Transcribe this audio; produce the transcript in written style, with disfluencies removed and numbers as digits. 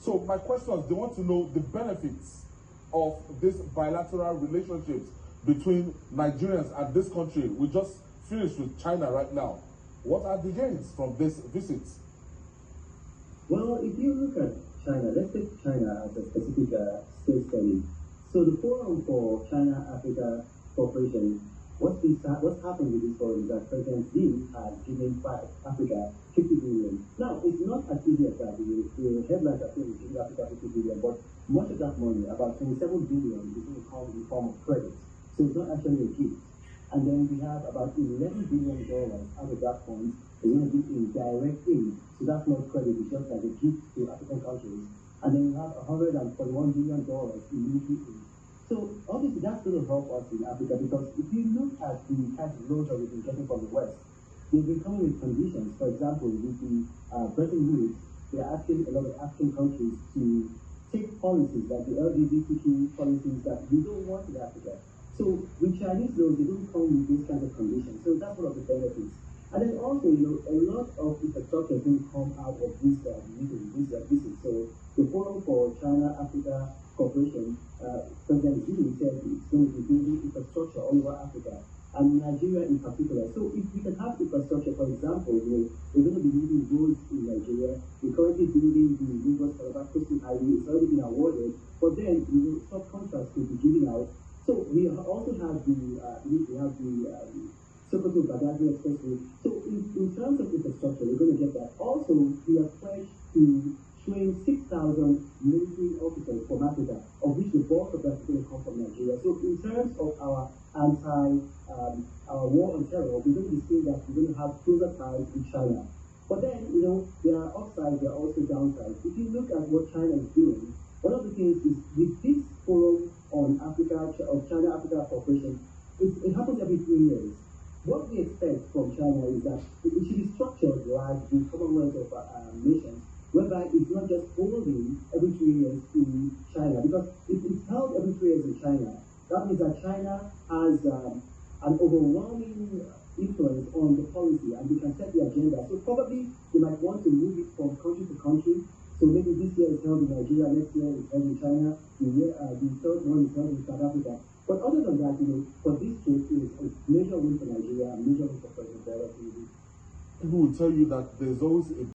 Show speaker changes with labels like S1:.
S1: So my question is, they want to know the benefits of this bilateral relationships between Nigerians and this country. We just finished with China right now. What are the gains from this visit?
S2: Well, if you look at China, let's take China as a specific case study. So the Forum for China-Africa Cooperation, what's happened with this forum is that President Xi has given Africa 50 billion. Now, it's not as easy as that. The headlines are saying giving Africa 50 billion, but much of that money, about 27 billion, is going to come in the form of credit. So it's not actually a gift. And then we have about $11 billion out of that fund is going to be in direct aid. So that's not credit, it's just like a gift to African countries. And then we have $141 billion in military aid. So obviously that's going to help us in Africa, because if you look at the kind of loans that we've been getting from the West, they've been coming with conditions. For example, with the Bretton Woods, they're asking a lot of African countries to take policies like the LGBTQ policies that we don't want in Africa. So with Chinese loans, they don't come with these kinds of conditions. So that's one of the benefits. And then also, a lot of infrastructure is going to come out of this visit. So the Forum for China-Africa Cooperation, President Xi said it's going to be building infrastructure all over Africa, and Nigeria in particular. So if we can have infrastructure, for example, we're going to be building roads in Nigeria. We're currently building the Lagos-Calabar Coastal Highway. It's already been awarded, but then subcontracts could be given out. So we also have the Sokoto Badagry Expressway. So in terms of infrastructure, we're going to get that. Also, we are pledged to train 6,000 military officers from Africa, of which the bulk of that is going to come from Nigeria. So in terms of our our war on terror, we're going to be seeing that we're going to have closer ties with China. But then, there are upsides, there are also downsides. If you look at what China is doing, one of the things is with this forum on China-Africa Cooperation, it happens every 3 years. What we expect from China is that it should be structured like the Commonwealth of Nations, whereby it's not just holding every 3 years in China. Because if it's held every 3 years in China, that means that China has an overwhelming influence on the policy, and they can set the agenda. So probably they might want to move it from country to country. So maybe this year is held in Nigeria, next year is held in China, the third one is held in South Africa. But other than that, for this trip, is a major win for Nigeria, a major win for President Bola Tinubu.
S1: People will tell you that there's always a